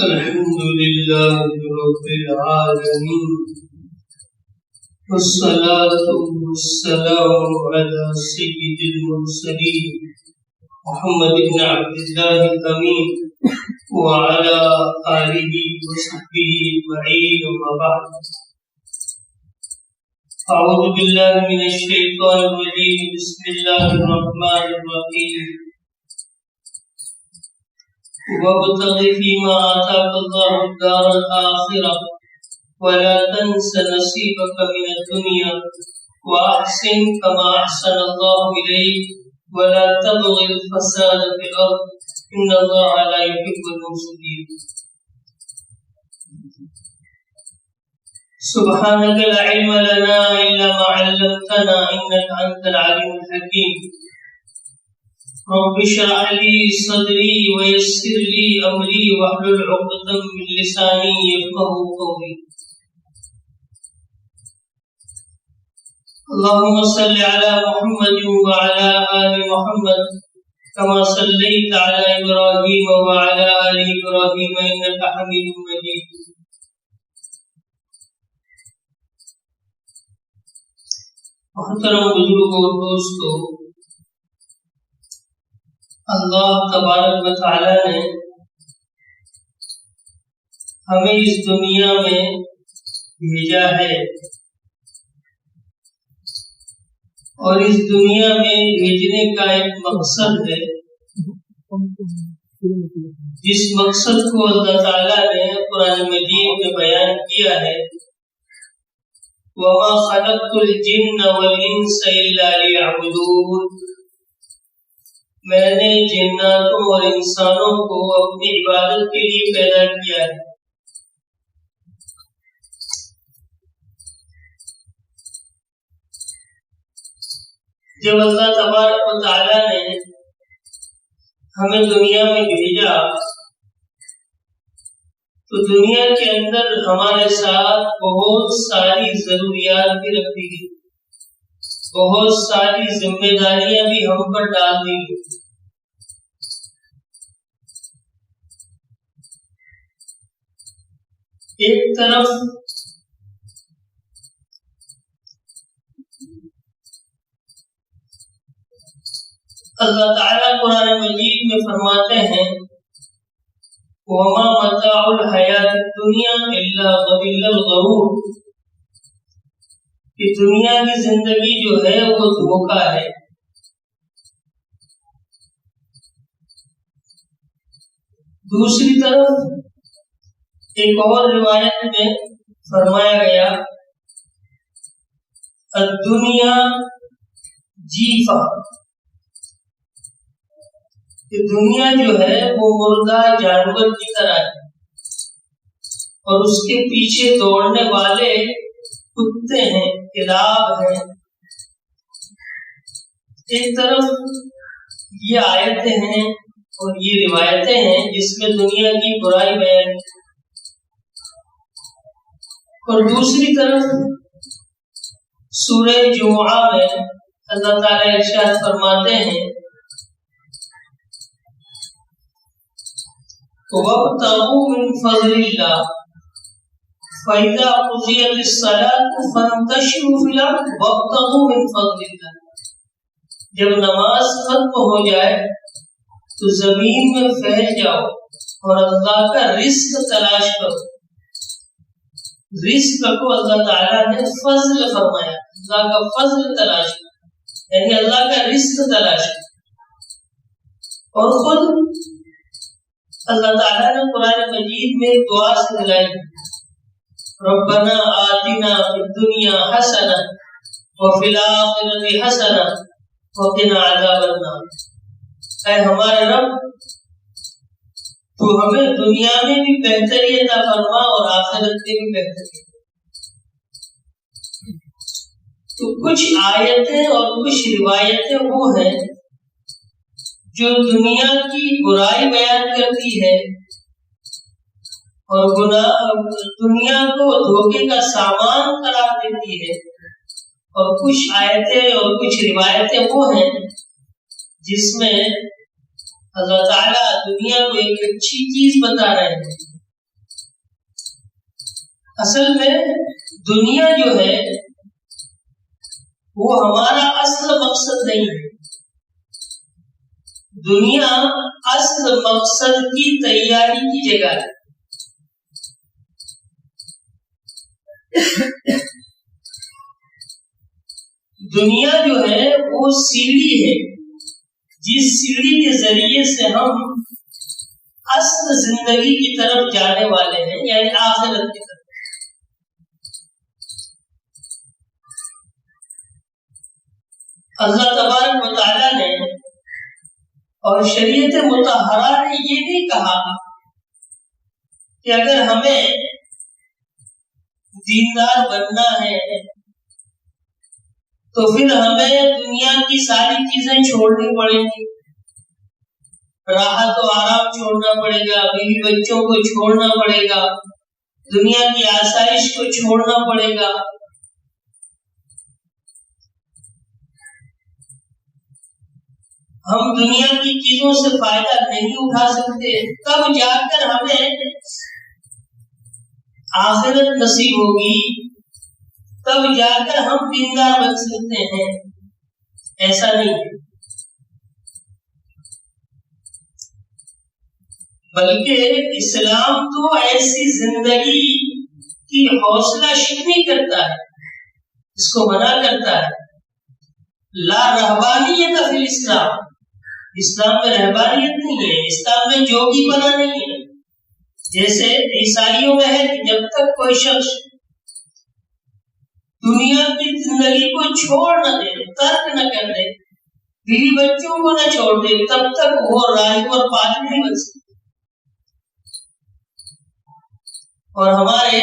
الحمد لله رب العالمين والصلاة والسلام على سيد المرسلين محمد بن عبد الله الأمين وعلى آله وصحبه أجمعين وما بعد. أعوذ بالله من الشيطان الرجيم. بسم الله الرحمن الرحيم. وابتغ فيما آتاك الله الدار الآخرة ولا تنس نصيبك من الدنيا وأحسن كما أحسن الله إليك ولا تبغ الفساد في الأرض إن الله لا يحب المفسدين. سبحانك لا علم لنا إلا ما علمتنا إنك أنت العليم الحكيم. رب اشرح لي صدري ويسر لي أمري واحلل عقدة من لساني يفقهوا قولي. اللهم صل على محمد وعلى آل محمد كما صليت على إبراهيم وعلى آل إبراهيم إنك حميد مجيد. محترم بزرگوں اور دوستو، اللہ تبارک و تعالی نے ہمیں اس دنیا میں بھیجا ہے اور اس دنیا میں بھیجنے کا ایک مقصد ہے. جس مقصد کو اللہ تعالی نے قرآن مجید میں بیان کیا ہے، وَمَا خَلَقْتُ الْجِنَّ وَالْإِنسَ إِلَّا لِيَعْبُدُونَ. میں نے جناتوں اور انسانوں کو اپنی عبادت کے لیے پیدا کیا ہے. جب اللہ تبارک و تعالی نے ہمیں دنیا میں بھیجا تو دنیا کے اندر ہمارے ساتھ بہت ساری ضروریات بھی رکھی گئی، بہت ساری ذمہ داریاں بھی ہم پر ڈال دی گئی. ایک طرف اللہ تعالیٰ قرآن مجید میں فرماتے ہیں وَمَا مَتَاعُ الْحَيَاةِ الدُّنْيَا إِلَّا وَبِالَّ الْغَرُورِ. کہ دنیا کی زندگی جو ہے وہ دھوکہ ہے. دوسری طرف ایک اور روایت میں فرمایا گیا الدنیا جیفہ، کہ دنیا جو ہے وہ مردہ جانور کی طرح ہے اور اس کے پیچھے دوڑنے والے کتے ہیں، کلاب ہیں. ایک طرف یہ آیتیں ہیں اور یہ روایتیں ہیں جس میں دنیا کی برائی بیان، اور دوسری طرف سورہ جمعہ میں اللہ تعالیٰ ارشاد فرماتے ہیں وَابْتَغُوا مِنْ فَضْلِ اللَّهِ فَإِذَا قُضِيَتِ الصَّلَاةُ فَانتَشِرُوا فِي الْأَرْضِ وَابْتَغُوا مِنْ فَضْلِ اللَّهِ. جب نماز ختم ہو جائے تو زمین میں پھیل جاؤ اور اللہ کا رزق تلاش کرو. رزق کو اللہ تعالیٰ نے فضل فرمایا، اللہ کا فضل تلاش کرو، یعنی اللہ کا رزق تلاش کرو. اور خود اللہ تعالیٰ نے قرآن مجید میں دعا سکھلائی ربنا آتنا فی الدنیا حسنہ وفی الآخرۃ حسنہ وقنا عذاب النار. اے ہمارے رب، تو ہمیں دنیا میں بھی بہتری عطا فرما اور آخرت میں بھی بہتری. تو کچھ آیتیں اور کچھ روایتیں وہ ہیں جو دنیا کی برائی بیان کرتی ہے اور دنیا کو دھوکے کا سامان قرار دیتی ہے، اور کچھ آیتیں اور کچھ روایتیں وہ ہیں جس میں اللہ تعالیٰ دنیا کو ایک اچھی چیز بتا رہے ہیں اصل میں دنیا جو ہے وہ ہمارا اصل مقصد نہیں ہے. دنیا اصل مقصد کی تیاری کی جگہ ہے. دنیا جو ہے وہ سیڑھی ہے جس سیڑھی کے ذریعے سے ہم اصل زندگی کی طرف جانے والے ہیں، یعنی آخرت کی طرف. اللہ تبارک و تعالیٰ نے اور شریعت مطہرہ نے یہ نہیں کہا کہ اگر ہمیں دیندار بننا ہے تو پھر ہمیں دنیا کی ساری چیزیں چھوڑنی پڑیں گی، راحت و آرام چھوڑنا پڑے گا، بیوی بچوں کو چھوڑنا پڑے گا، دنیا کی آسائش کو چھوڑنا پڑے گا. ہم دنیا کی چیزوں سے فائدہ نہیں اٹھا سکتے. تب جا کر ہمیں آخرت نصیب ہوگی، تب جا کر ہم دیندار بن سکتے ہیں. ایسا نہیں، بلکہ اسلام تو ایسی زندگی کی حوصلہ شکنی کرتا ہے، اس کو منع کرتا ہے. لا رہبانیت فی الاسلام، اسلام میں رہبانیت نہیں ہے، اسلام میں جوگی بنا نہیں ہے. جیسے عیسائیوں میں ہے کہ جب تک کوئی شخص دنیا کی زندگی کو چھوڑ نہ دے، ترک نہ کر دے، بیوی بچوں کو نہ چھوڑ دے، تب تک وہ راہب اور پادری نہیں بن سکتے. اور ہمارے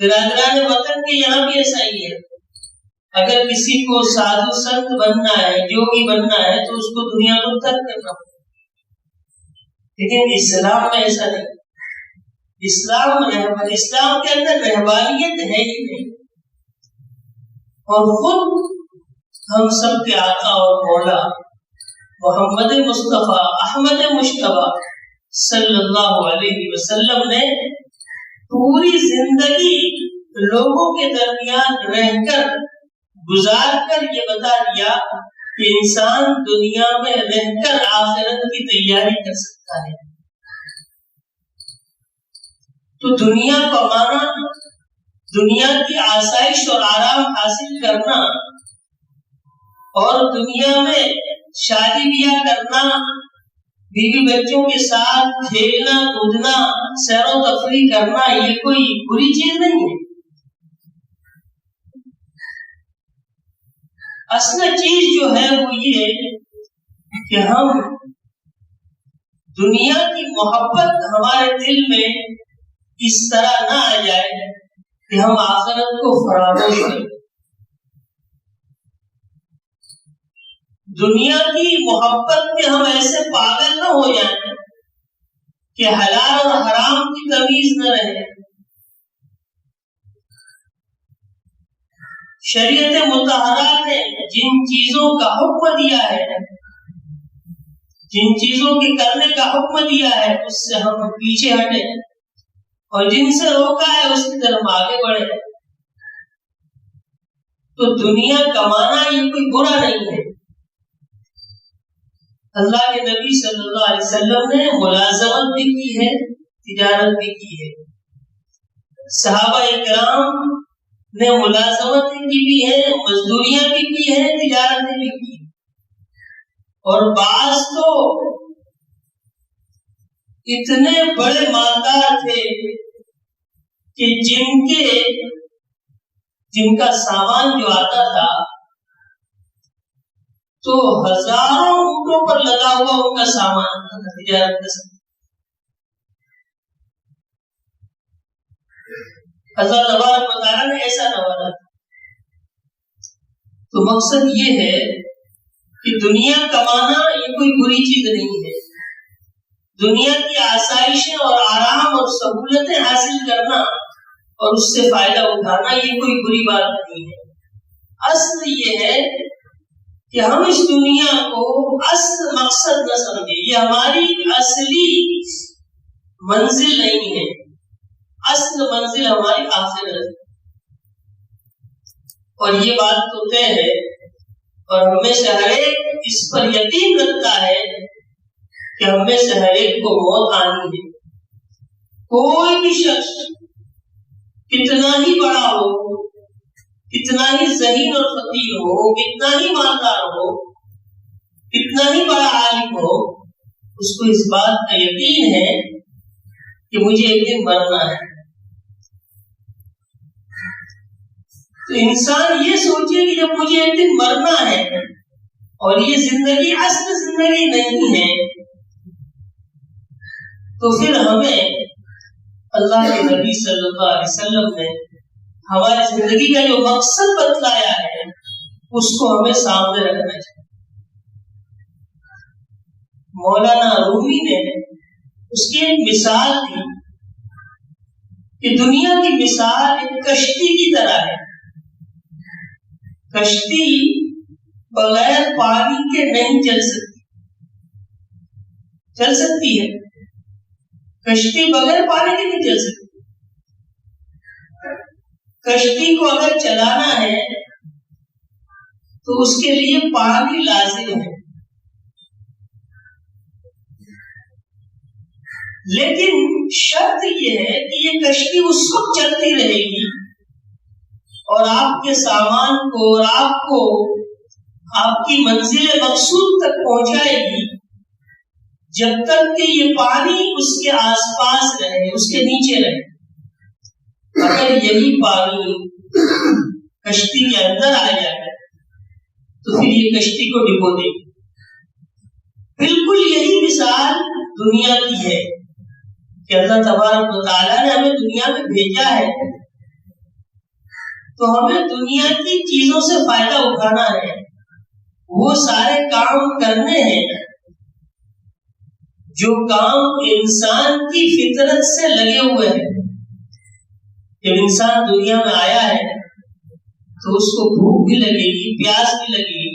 برادران وطن کے یہاں بھی ایسا ہی ہے. اگر کسی کو سادھو سنت بننا ہے، جوگی بننا ہے، تو اس کو دنیا کو ترک کرنا پڑے. لیکن اسلام میں ایسا نہیں. اسلام کے اندر رہبانیت ہے ہی نہیں. اور خود ہم سب کے آقا اور مولا محمد مصطفیٰ احمد مشتبہ صلی اللہ علیہ وسلم نے پوری زندگی لوگوں کے درمیان رہ کر گزار کر یہ بتا دیا کہ انسان دنیا میں رہ کر آخرت کی تیاری کر سکتا ہے. تو دنیا کا معنی دنیا کی آسائش اور آرام حاصل کرنا اور دنیا میں شادی بیاہ کرنا، بیوی بچوں کے ساتھ کھیلنا کودنا، سیر و تفریح کرنا، یہ کوئی بری چیز نہیں ہے. اصل چیز جو ہے وہ یہ کہ ہم دنیا کی محبت ہمارے دل میں اس طرح نہ آ جائے کہ ہم آخرت کو فراموش کریں. دنیا کی محبت میں ہم ایسے پاگل نہ ہو جائیں کہ حلال اور حرام کی تمیز نہ رہے. شریعت مطہرہ نے جن چیزوں کا حکم دیا ہے، جن چیزوں کے کرنے کا حکم دیا ہے، اس سے ہم پیچھے ہٹے، اور جن سے روکا ہے اس کی طرف آگے بڑھے. تو دنیا کمانا یہ کوئی برا نہیں ہے. اللہ کے نبی صلی اللہ علیہ وسلم نے ملازمت بھی کی ہے، تجارت بھی کی ہے. صحابہ اکرام نے ملازمت کی بھی ہے، مزدوریاں بھی کی ہے، تجارتیں بھی کی. اور بعض تو اتنے بڑے مالدار تھے کہ جن کا سامان جو آتا تھا تو ہزاروں اونٹوں پر لگا ہوا ان کا سامان تھا تجارت کا سامان. اللہ تبارک و تعالیٰ نے ایسا نوازا. تو مقصد یہ ہے کہ دنیا کمانا یہ کوئی بری چیز نہیں ہے. دنیا کی آسائشیں اور آرام اور سہولتیں حاصل کرنا اور اس سے فائدہ اٹھانا یہ کوئی بری بات نہیں ہے. اصل یہ ہے کہ ہم اس دنیا کو اصل مقصد نہ سمجھیں. یہ ہماری اصلی منزل نہیں ہے. اصل منزل ہماری آخرت ہے، اور یہ بات تو طے ہے، اور ہم میں سے ہر ایک اس پر یقین رکھتا ہے کہ ہم میں سے ہر ایک کو موت آنی ہے۔ کوئی بھی شخص کتنا ہی بڑا ہو، کتنا ہی ذہین اور فقیر ہو، کتنا ہی مالدار ہو، کتنا ہی بڑا عالم ہو، اس کو اس بات کا یقین ہے کہ مجھے ایک دن مرنا ہے۔ تو انسان یہ سوچے کہ جب مجھے ایک دن مرنا ہے اور یہ زندگی اصل زندگی نہیں ہے، تو پھر ہمیں اللہ کے نبی صلی اللہ علیہ وسلم نے ہماری زندگی کا جو مقصد بتلایا ہے اس کو ہمیں سامنے رکھنا چاہیے۔ مولانا رومی نے اس کی ایک مثال دی کہ دنیا کی مثال ایک کشتی کی طرح ہے۔ کشتی بغیر پانی کے نہیں چل سکتی، چل سکتی ہے؟ کشتی بغیر پانی کے نہیں چل سکتی۔ کشتی کو اگر چلانا ہے تو اس کے لیے پانی لازم ہے، لیکن شرط یہ ہے کہ یہ کشتی اس وقت چلتی رہے گی اور آپ کے سامان کو اور آپ کو آپ کی منزل مقصود تک پہنچائے گی جب تک کہ یہ پانی اس کے آس پاس رہے، اس کے نیچے رہے۔ اگر یہی پانی کشتی کے اندر آ جائے تو پھر یہ کشتی کو ڈبو دے گی۔ بالکل یہی مثال دنیا کی ہے کہ اللہ تبارک و تعالیٰ نے ہمیں دنیا میں بھیجا ہے تو ہمیں دنیا کی چیزوں سے فائدہ اٹھانا ہے، وہ سارے کام کرنے ہیں جو کام انسان کی فطرت سے لگے ہوئے ہیں۔ جب انسان دنیا میں آیا ہے تو اس کو بھوک بھی لگے گی، پیاس بھی لگے گی،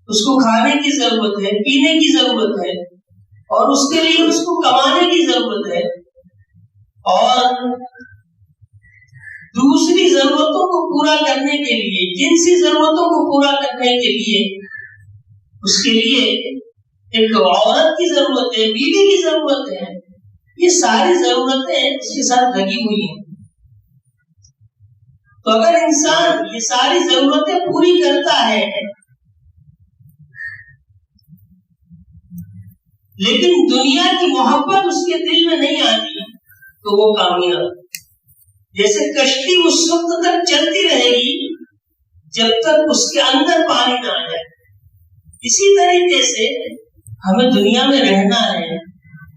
اس کو کھانے کی ضرورت ہے، پینے کی ضرورت ہے، اور اس کے لیے اس کو کمانے کی ضرورت ہے، اور دوسری ضرورتوں کو پورا کرنے کے لیے، جنسی ضرورتوں کو پورا کرنے کے لیے اس کے لیے ایک عورت کی ضرورت ہے، بیوی کی ضرورت ہے۔ یہ ساری ضرورتیں اس کے ساتھ لگی ہوئی ہیں۔ تو اگر انسان یہ ساری ضرورتیں پوری کرتا ہے لیکن دنیا کی محبت اس کے دل میں نہیں آتی تو وہ کامیاب۔ جیسے کشتی اس وقت تک چلتی رہے گی جب تک اس کے اندر پانی نہ آ جائے، اسی طریقے سے ہمیں دنیا میں رہنا ہے،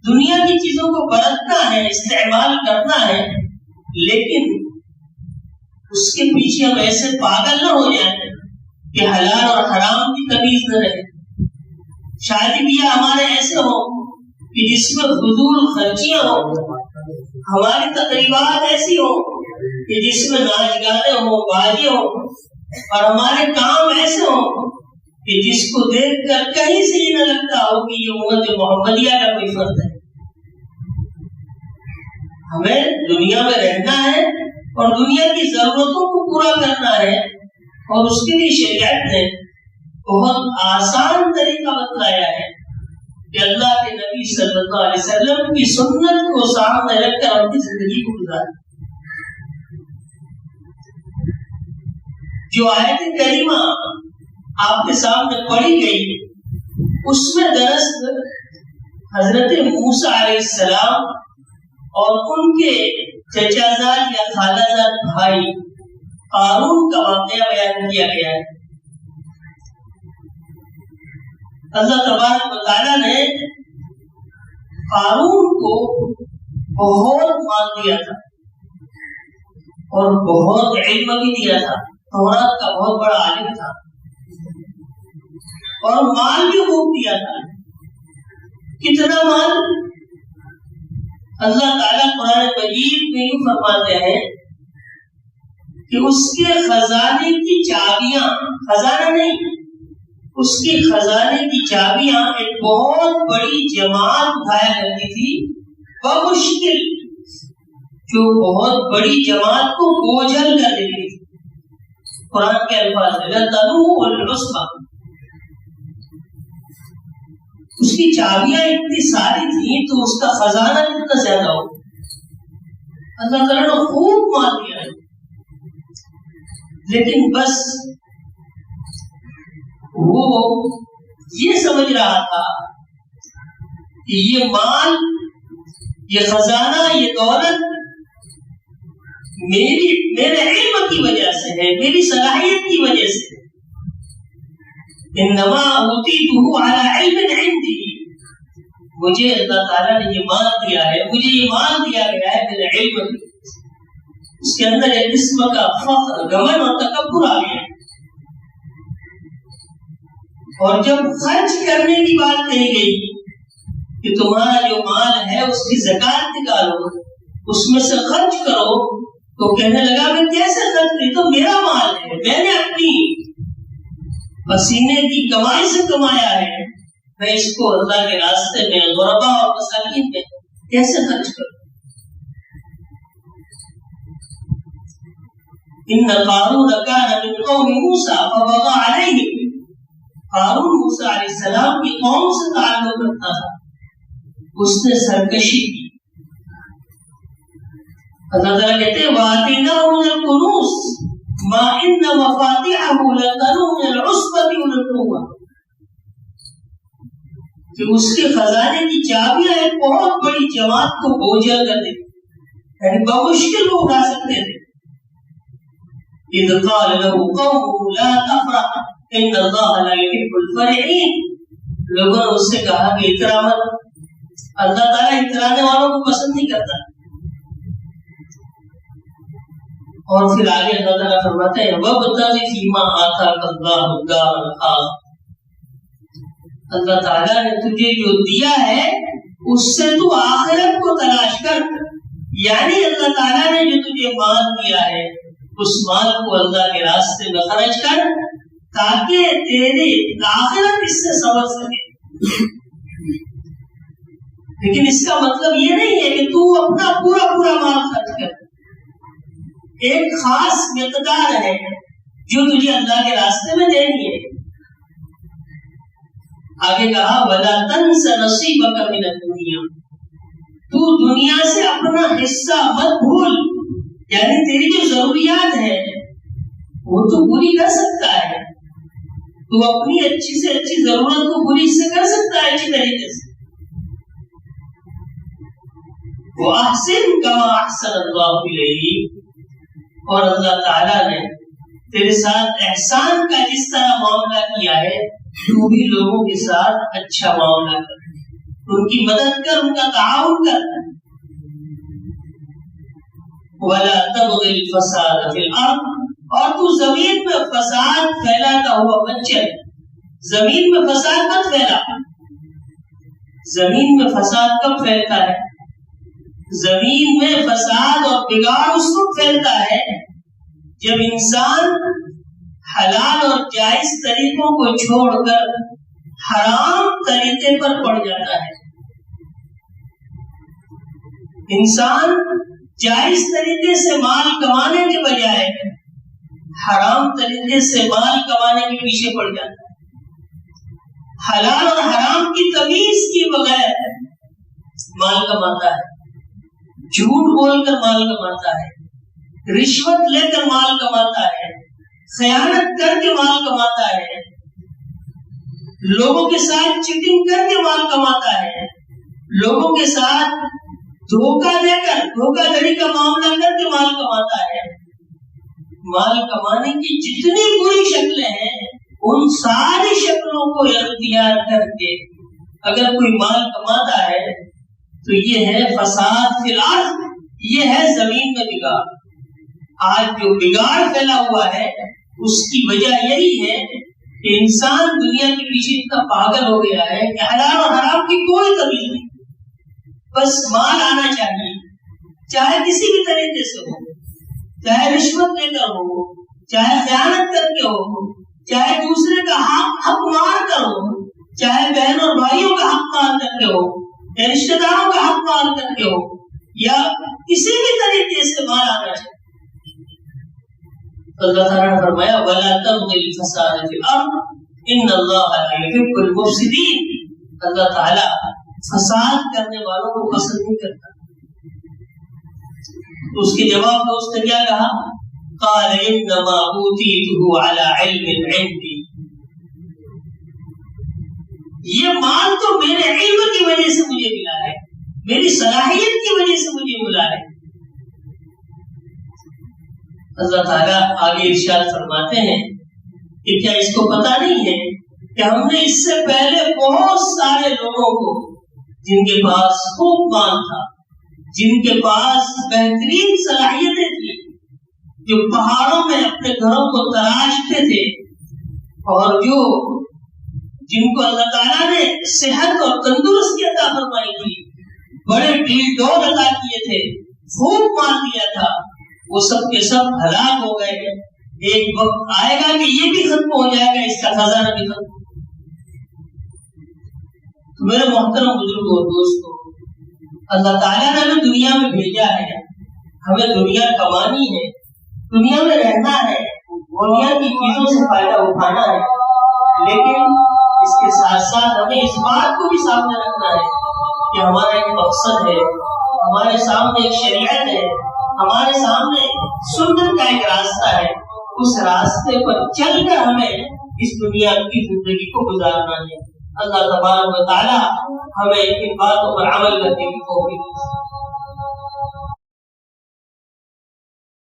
دنیا کی چیزوں کو برتنا ہے، استعمال کرنا ہے، لیکن اس کے پیچھے ہم ایسے پاگل نہ ہو جائیں کہ حلال اور حرام کی تمیز نہ رہے۔ شادی بیاہ ہمارے ایسے ہوں کہ جس میں فضول خرچیاں ہوں، ہماری تقریبات ایسی ہوں کہ جس میں ناچ گانے ہوں، بازی ہوں، اور ہمارے کام ایسے ہوں کہ جس کو دیکھ کر کہیں سے یہ نہ لگتا ہو کہ یہ امت محمدیہ کا کوئی فرد ہے۔ ہمیں دنیا میں رہنا ہے اور دنیا کی ضرورتوں کو پورا کرنا ہے، اور اس کے لیے شریعت نے بہت آسان طریقہ بتلایا ہے کہ اللہ کے نبی صلی اللہ علیہ وسلم کی سنت کو سامنے رکھ کر اپنی زندگی کو گزاریں۔ جو آیت کریمہ آپ کے سامنے پڑھی گئی اس میں دراصل حضرت موسیٰ علیہ السلام اور ان کے چچا زاد یا خالہ زاد بھائی قارون کا واقعہ بیان کیا گیا ہے۔ اللہ تبارک و تعالیٰ نے قارون کو بہت مال دیا تھا اور بہت علم بھی دیا تھا، تورات کا بہت بڑا عالم تھا، اور مال بھی خوب دیا تھا۔ کتنا مال؟ اللہ تعالیٰ قرآن مجید میں یوں فرماتے ہیں کہ اس کے خزانے کی چابیاں، خزانہ نہیں، اس کی خزانے کی چابیاں ایک بہت بڑی جماعت اٹھایا کرتی تھی بمشکل، جو بہت بڑی جماعت کو بوجھل کر دیتی تھی. قرآن کے الفاظ اس کی چابیاں اتنی ساری تھیں تو اس کا خزانہ کتنا زیادہ ہو. اللہ تعالیٰ نے خوب مال دیا ہے، لیکن بس وہ یہ سمجھ رہا تھا کہ یہ مال، یہ خزانہ، یہ دولت میرے علم کی وجہ سے ہے، میری صلاحیت کی وجہ سے. انما اوتیتہ علی علم عندی، مجھے اللہ تعالیٰ نے یہ مال دیا ہے، مجھے یہ مال دیا گیا ہے میرے علم. اس کے اندر ایک قسم کا فخر، گمن اور تکبر آ گیا. اور جب خرچ کرنے کی بات کہی گئی کہ تمہارا جو مال ہے اس کی زکات نکالو، اس میں سے خرچ کرو، تو کہنے لگا میں کیسے خرچ کروں؟ تو میرا مال ہے، میں نے اپنی پسینے کی کمائی سے کمایا ہے، میں اس کو اللہ کے راستے میں غربا اور مساکین میں کیسے خرچ کروں؟ ان قارون کان من قوم موسیٰ فبغى علیہم، قارون موسیٰ علیہ السلام کی قوم سے تعلق رکھتا تھا، اس نے سرکشی کی. اللہ تعالیٰ کہتے ہیں وَآتَيْنَاهُ مِنَ الْكُنُوزِ مَا إِنَّ مَفَاتِحَهُ لَتَنُوءُ مِنَ الْعُصْبَةِ أُولِي الْقُوَّةِ، کہ اس کے خزانے کی چابیاں ایک بہت بڑی جماعت کو بوجھل کر دیں، یعنی بمشکل وہ اٹھا سکتے تھے. اِذْ قَالَ لَهُ قَوْمُهُ لَا تَفْرَحْ إِنَّ اللَّهَ لَا يُحِبُّ الْفَرِحِينَ، لوگوں نے اس سے کہا کہ اترا مت، اللہ تعالیٰ اترانے والوں کو پسند نہیں کرتا. اور پھر آگے اللہ تعالیٰ فرماتے ہیں وَابْتَغِ فِيمَا آتَاكَ اللَّهُ الدَّارَ الْآخِرَةَ، اللہ تعالیٰ نے تجھے جو دیا ہے اس سے تو آخرت کو تلاش کر. یعنی اللہ تعالیٰ نے جو تجھے مال دیا ہے اس مال کو اللہ کے راستے میں خرچ کر تاکہ تیری آخرت اس سے سبز سکے. لیکن اس کا مطلب یہ نہیں ہے کہ تو اپنا پورا مال خرچ کر. ایک خاص مقدار ہے جو تجھے اللہ کے راستے میں دینی ہے. آگے کہا وَلَا تَنْسَ نَصِيبَكَ مِنَ الدُّنْيَا، تو دنیا سے اپنا حصہ مت بھول. یعنی تیری جو ضروریات ہے وہ تو پوری کر سکتا ہے، تو اپنی اچھی سے اچھی ضرورت کو پوری سے کر سکتا ہے اچھی طریقے سے. وَأَحْسِنْ كَمَا أَحْسَنَ اللَّهُ إِلَيْكَ، اور اللہ تعالیٰ نے تیرے ساتھ احسان کا جس طرح معاملہ کیا ہے تو بھی لوگوں کے ساتھ اچھا معاملہ کر، ان کی مدد کر، ان کا تعاون کر. وَلَا تَبْغِ الْفَسَادَ فِي الْأَرْضِ، اور تو زمین میں فساد پھیلاتا ہوا مت چل. زمین میں فساد مت پھیلا. زمین میں فساد کب پھیلتا ہے؟ زمین میں فساد اور بگاڑ اس وقت پھیلتا ہے جب انسان حلال اور جائز طریقوں کو چھوڑ کر حرام طریقے پر پڑ جاتا ہے. انسان جائز طریقے سے مال کمانے کے بجائے حرام طریقے سے مال کمانے کے پیچھے پڑ جاتا ہے. حلال اور حرام کی تمیز کی بغیر مال کماتا ہے، جھوٹ بول کر مال کماتا ہے، رشوت لے کر مال کماتا ہے، خیانت کر کے مال کماتا ہے، لوگوں کے ساتھ چیٹنگ کر کے مال کماتا ہے، لوگوں کے ساتھ دھوکہ دے کر دھوکہ دھڑی کا معاملہ کر کے مال کماتا ہے. مال کمانے کی جتنی بری شکلیں ہیں ان ساری شکلوں کو اختیار کر کے اگر کوئی مال کماتا ہے تو یہ ہے فساد فی الارض، یہ ہے زمین میں بگاڑ. آج جو بگاڑ پھیلا ہوا ہے اس کی وجہ یہی ہے کہ انسان دنیا کے پیچھے اتنا پاگل ہو گیا ہے کہ حلال اور حرام کی کوئی تمیز نہیں، بس مال آنا چاہیے، چاہے کسی بھی طریقے سے ہو، چاہے رشوت لے کر ہو، چاہے خیانت کر کے ہو، چاہے دوسرے کا حق مار کر ہو، چاہے بہن اور بھائیوں کا حق مار کر کے ہو، یا رشتہ داروں کا حق مار کر کے ہو، یا کسی بھی طریقے اللہ تعالیٰ نے فرمایا وَلَا تَبْغِ الْفَسَادَ فِي الْأَرْضِ إِنَّ اللَّهَ لَا يُحِبُّ الْمُفْسِدِينَ. اللہ تعالیٰ فساد کرنے والوں کو پسند نہیں کرتا. تو اس کے جواب میں اس نے کیا کہا؟ قال انما اوتیته على علم عندي. یہ مال تو میرے علم کی وجہ سے مجھے ملا ہے، میری صلاحیت کی وجہ سے مجھے ملا ہے. اللہ تعالیٰ آگے ارشاد فرماتے ہیں کہ کیا اس کو پتا نہیں ہے کہ ہم نے اس سے پہلے بہت سارے لوگوں کو جن کے پاس خوب مال تھا، جن کے پاس بہترین صلاحیتیں تھی، جو پہاڑوں میں اپنے گھروں کو تراشتے تھے، اور جو جن کو اللہ تعالیٰ نے صحت اور تندرستی عطا فرمائی تھی، بڑے ڈیل ڈول عطا کیے تھے، خوب مال دیا تھا، وہ سب کے سب ہلاک ہو گئے. ایک وقت آئے گا کہ یہ بھی ختم ہو جائے گا، اس کا خزانہ بھی ختم. تو میرے محترم بزرگوں اور دوستوں، اللہ تعالیٰ نے ہمیں دنیا میں بھیجا ہے، ہمیں دنیا کمانی ہے، دنیا میں رہنا ہے، دنیا کی چیزوں سے فائدہ اٹھانا ہے، لیکن اس کے ساتھ ساتھ ہمیں اس بات کو بھی سامنے رکھنا ہے کہ ہمارا ایک مقصد ہے، ہمارے سامنے ایک شریعت ہے، ہمارے سامنے سنت کا ایک راستہ ہے. اس راستے پر چل کر ہمیں اس دنیا کی زندگی کو گزارنا ہے. اللہ تبارک و تعالی ہمیں ان باتوں پر عمل کرنے کی توفیق دے.